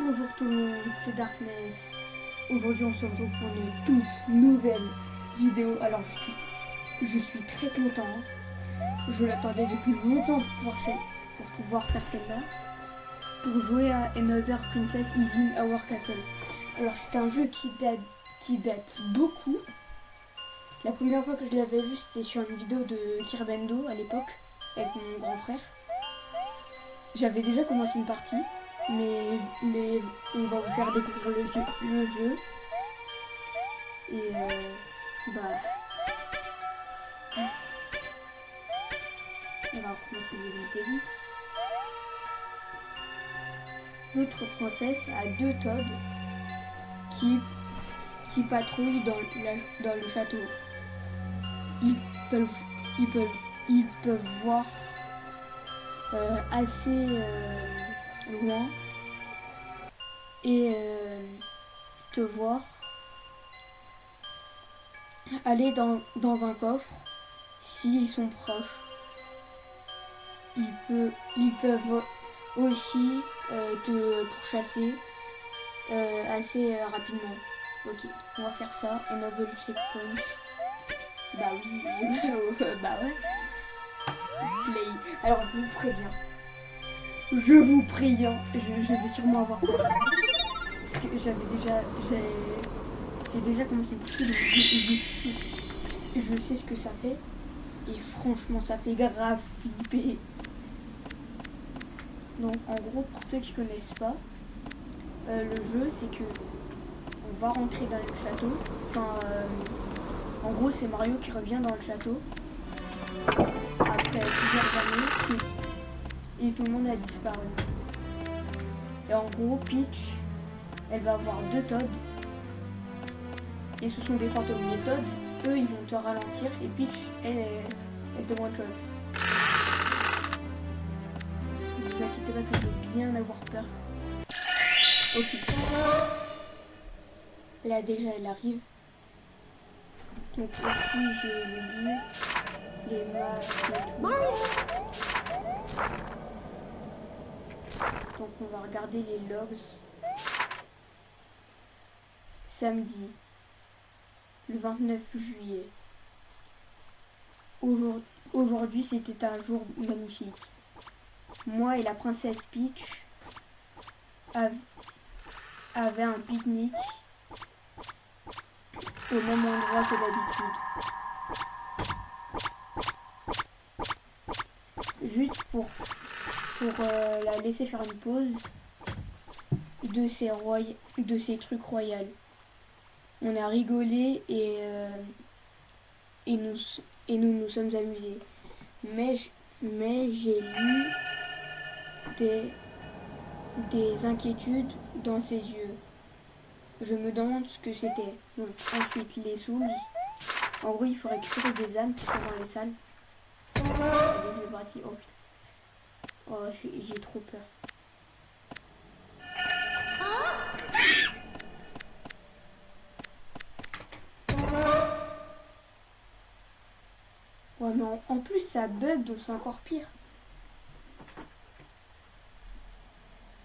Bonjour tout le monde, c'est Darkness. Aujourd'hui on se retrouve pour une toute nouvelle vidéo. Alors je suis très content. Je l'attendais depuis longtemps pour pouvoir faire celle-là. Pour jouer à Another Princess is in Our Castle. Alors c'est un jeu qui date beaucoup. La première fois que je l'avais vu c'était sur une vidéo de Kirbendo à l'époque avec mon grand frère. J'avais déjà commencé une partie. Mais on va vous faire découvrir le jeu. Et on va recommencer le début. Notre princesse a deux Toads qui patrouillent dans le château. Ils peuvent voir assez loin et te voir aller dans un coffre s'ils sont proches. Ils peuvent aussi te pourchasser assez rapidement. Ok, on va faire ça. Enable checkpoint. Bah oui, bah ouais. Play. Alors je vous préviens. Je vous préviens. Je vais sûrement avoir peur. Parce que j'ai déjà commencé une partie, donc je sais ce que ça fait. Et franchement, ça fait grave flipper. Donc en gros, pour ceux qui connaissent pas, le jeu c'est que on va rentrer dans le château. Enfin, en gros, c'est Mario qui revient dans le château après plusieurs années et tout le monde a disparu. Et en gros, Peach, elle va avoir deux Toads. Et ce sont des fantômes. Les Toads, eux, ils vont te ralentir. Et Peach, elle te one-shot. Ne vous inquiétez pas que je vais bien avoir peur. Ok. Là, déjà, elle arrive. Donc ici, j'ai le livre, les masques et tout. Donc on va regarder les logs. Samedi, le 29 juillet. Aujourd'hui, c'était un jour magnifique. Moi et la princesse Peach avaient un pique-nique au même endroit que d'habitude. Juste pour la laisser faire une pause de ses trucs royaux. On a rigolé et nous sommes amusés. Mais j'ai lu des inquiétudes dans ses yeux. Je me demande ce que c'était. Donc ensuite les souls. En gros, il faut récupérer des âmes qui sont dans les salles. C'est parti. Oh putain. Oh, j'ai trop peur. Oh non, en plus ça bug, donc c'est encore pire.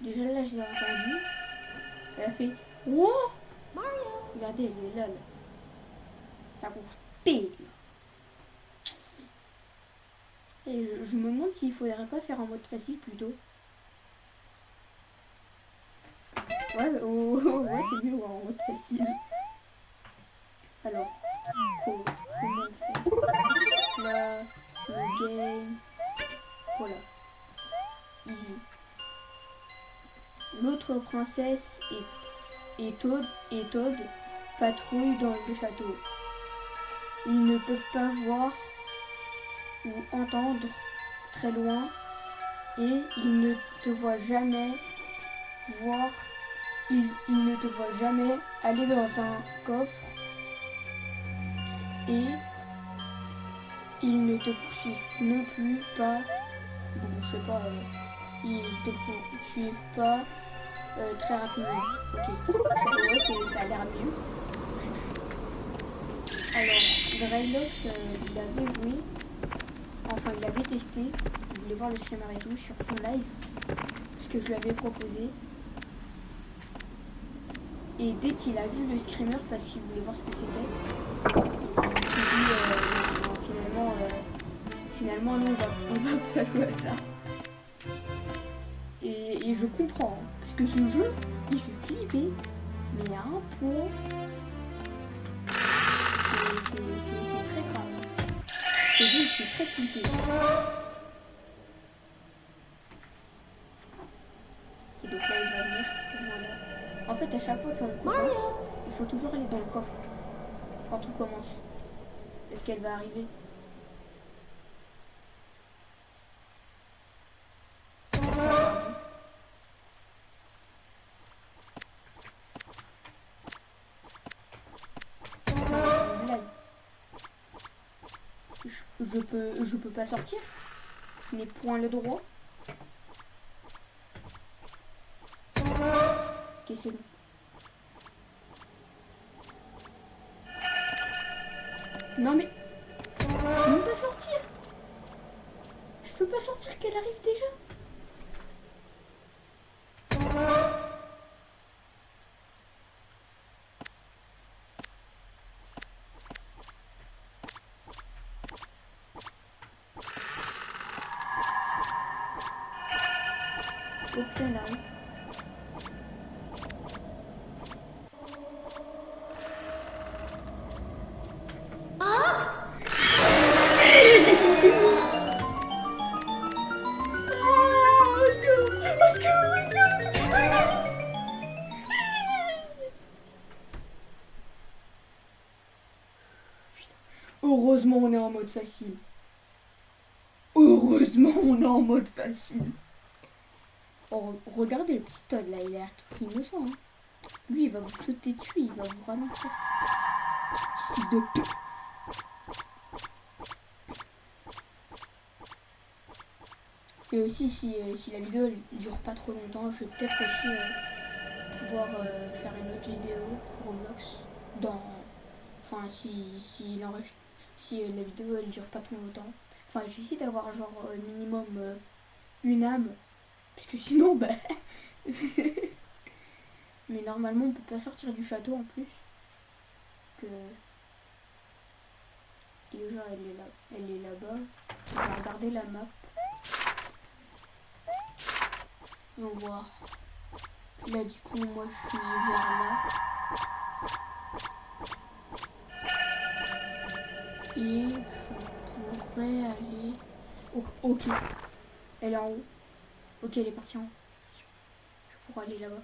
Déjà là, je l'ai entendu. Elle a fait wow. Regardez, elle est là. Ça court T. Et je me demande s'il faudrait pas faire en mode facile plutôt. Ouais, ouais, c'est mieux en mode facile. Alors, comment on fait? Là, le game. Voilà. Easy. L'autre princesse et Toad patrouillent dans le château. Ils ne peuvent pas voir ou entendre très loin et ils ne te voient jamais voir. Ils ne te voient jamais aller dans un coffre et ils ne te poursuivent non plus pas. Bon, je sais pas. Ils te poursuivent pas très rapidement. Ok, ça a l'air mieux. Alors, Dreylox, il avait joué, enfin il avait testé, il voulait voir le scénario et tout sur son live, ce que je lui avais proposé. Et dès qu'il a vu le screamer, parce qu'il voulait voir ce que c'était, il s'est dit non, finalement non, on va pas jouer à ça. Et je comprends, hein, parce que ce jeu, il fait flipper, mais à un point, c'est très grave. Ce jeu, il fait très flipper. Et donc là, il va venir, voilà. En fait, à chaque fois qu'on commence, il faut toujours aller dans le coffre, quand on commence. Est-ce qu'elle va arriver? Je peux pas sortir. Je n'ai point le droit. Ok, c'est bon. Non mais je peux même pas sortir. Je peux pas sortir qu'elle arrive déjà. Oh putain, elle arrive. Heureusement, on est en mode facile. Heureusement, on est en mode facile. Oh, regardez le petit Todd là, il a l'air tout innocent. Hein. Lui, il va vous sauter dessus, il va vous ralentir. Petit fils de pute. Et aussi, si la vidéo ne dure pas trop longtemps, je vais peut-être aussi pouvoir faire une autre vidéo Roblox dans... Enfin, si la vidéo elle dure pas trop longtemps. Enfin, je vais essayer d'avoir genre minimum une âme. Parce que sinon, bah... Mais normalement, on peut pas sortir du château en plus. Que... Déjà, elle est là-bas. On va regarder la map. On va voir. Là, du coup, moi, je suis vers là. Et je pourrais aller... Ok. Elle est en haut. Ok, elle est partie en haut. Je pourrais aller là-bas.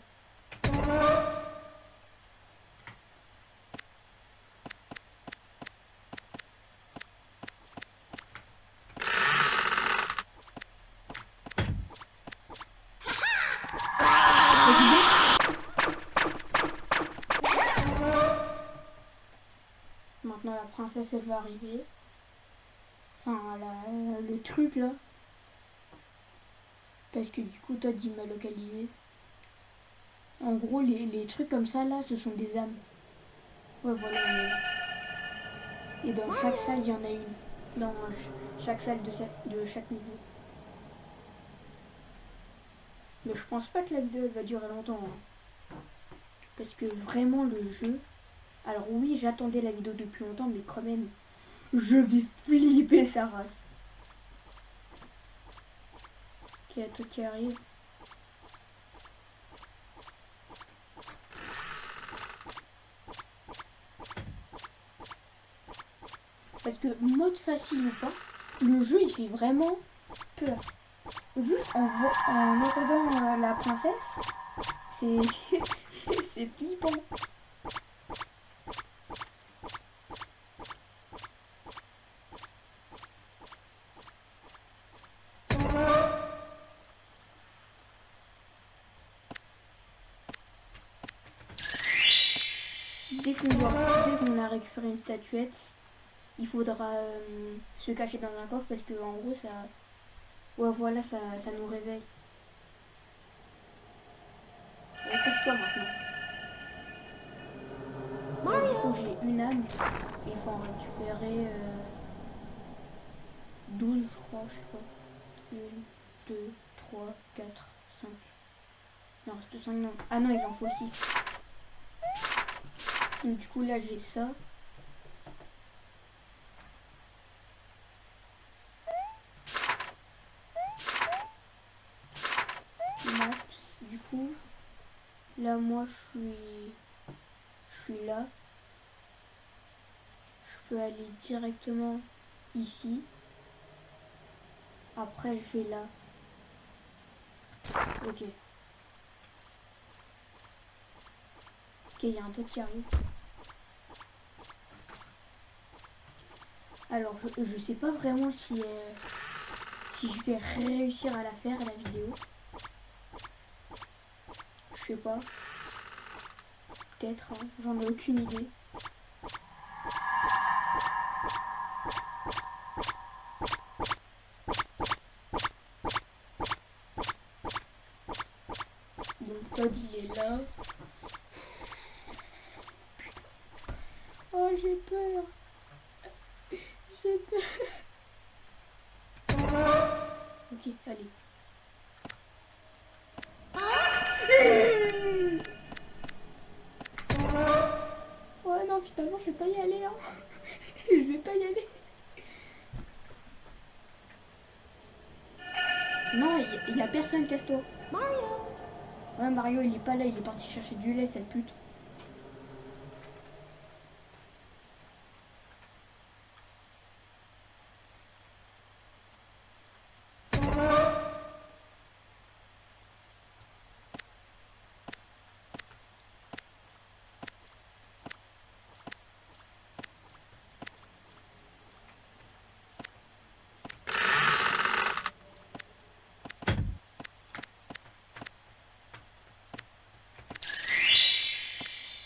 Maintenant la princesse elle va arriver. Enfin le truc là. Parce que du coup Todd il m'a localisé. En gros les trucs comme ça là ce sont des âmes. Ouais voilà. Et dans chaque salle il y en a une. Dans chaque salle de chaque niveau. Mais je pense pas que la vidéo elle va durer longtemps. Hein. Parce que vraiment le jeu... Alors oui j'attendais la vidéo depuis longtemps mais quand même je vais flipper sa race. Ok, à toi qui arrive. Parce que mode facile ou pas, le jeu il fait vraiment peur. Juste en entendant la princesse, c'est flippant. Dès qu'on a récupéré une statuette, il faudra se cacher dans un coffre parce que en gros ça... Ouais voilà, ça nous réveille. Casse-toi maintenant. Là, du coup j'ai une âme et il faut en récupérer 12 je crois, je sais pas. 1, 2, 3, 4, 5. Il en reste 5 non. Ah non, il en faut 6. Donc, du coup, là, j'ai ça. Maps. Du coup, là, moi, je suis là. Je peux aller directement ici. Après, je vais là. Ok. Ok, il y a un truc qui arrive. Alors, je sais pas vraiment si je vais réussir à la faire, la vidéo. Je sais pas. Peut-être, hein. J'en ai aucune idée. Donc, Todd, il est là. Oh, j'ai peur. J'ai peur. Ok, allez. Ouais, non, finalement, je vais pas y aller. Hein. Je vais pas y aller. Non, il y a personne, casse-toi. Mario. Ouais, Mario, il est pas là. Il est parti chercher du lait, sale pute.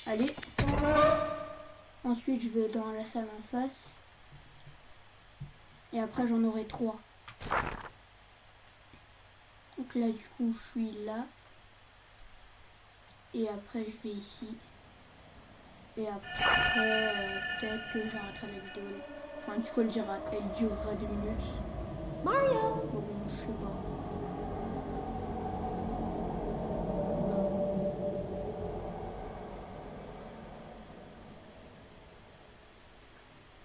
Allez. Ensuite, je vais dans la salle en face. Et après, j'en aurai 3. Donc là, du coup, je suis là. Et après, je vais ici. Et après, peut-être que j'arrêterai la vidéo. Enfin, du coup, elle durera 2 minutes. Mario! Bon, je sais pas.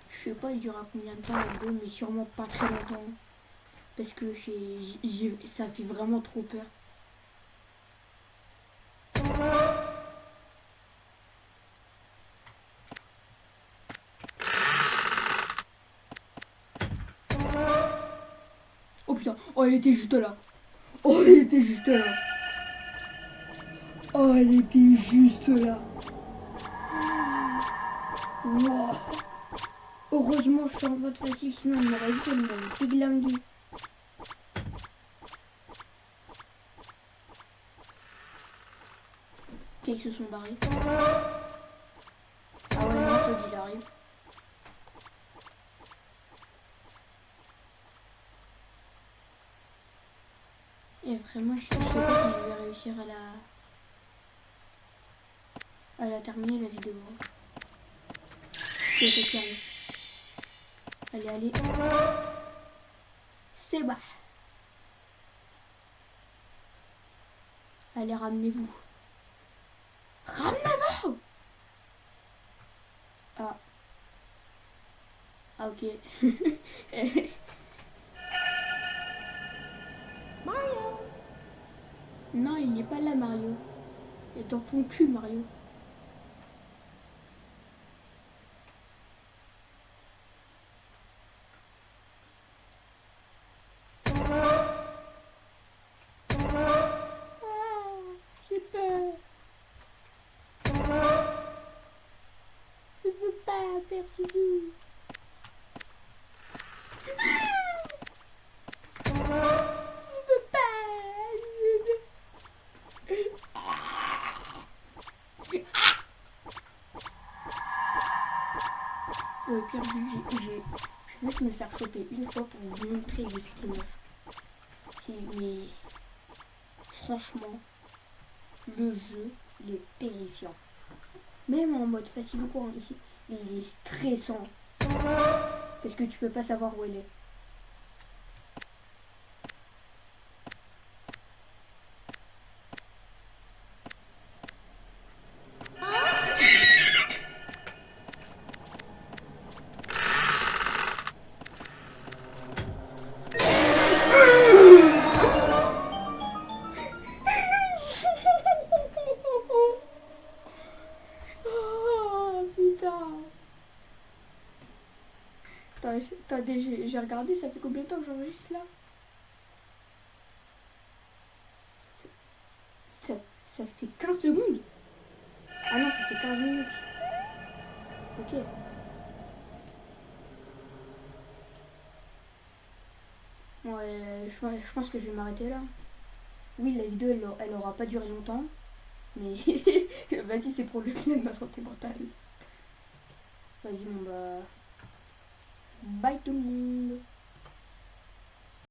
Je sais pas, il durera combien de temps la vidéo, mais sûrement pas très longtemps. Parce que ça fait vraiment trop peur. Oh putain, oh elle était juste là. Oh elle était juste là. Oh elle était juste là. Wow. Heureusement je suis en mode facile, sinon elle m'aurait fait, elle m'aurait déglingué. Ok, ils se sont barrés. Ah ouais, non, Todd il arrive. Et vraiment, je sais pas si je vais réussir à la terminer la vidéo. Ok, Todd qui arrive. Allez, allez. C'est bon. Allez, ramenez-vous. Ramenez-vous. Ah. Ah, ok. Mario. Non, il n'est pas là, Mario. Il est dans ton cul, Mario. Ah, j'ai peur. Je veux pas faire doudou. Je veux pas. Pire, je vais juste me faire choper une fois pour vous montrer le screamer. Mais franchement, le jeu, il est terrifiant. Même en mode facile ou quoi, ici, il est stressant. Parce que tu peux pas savoir où elle est. attendez, j'ai regardé, ça fait combien de temps que j'enregistre là? Ça fait 15 secondes. Ah non, ça fait 15 minutes. Ok. Ouais, je pense que je vais m'arrêter là. Oui, la vidéo, elle aura pas duré longtemps. Mais vas-y, c'est pour le bien de ma santé mentale. Vas-y, bon bah... Bye tout le monde.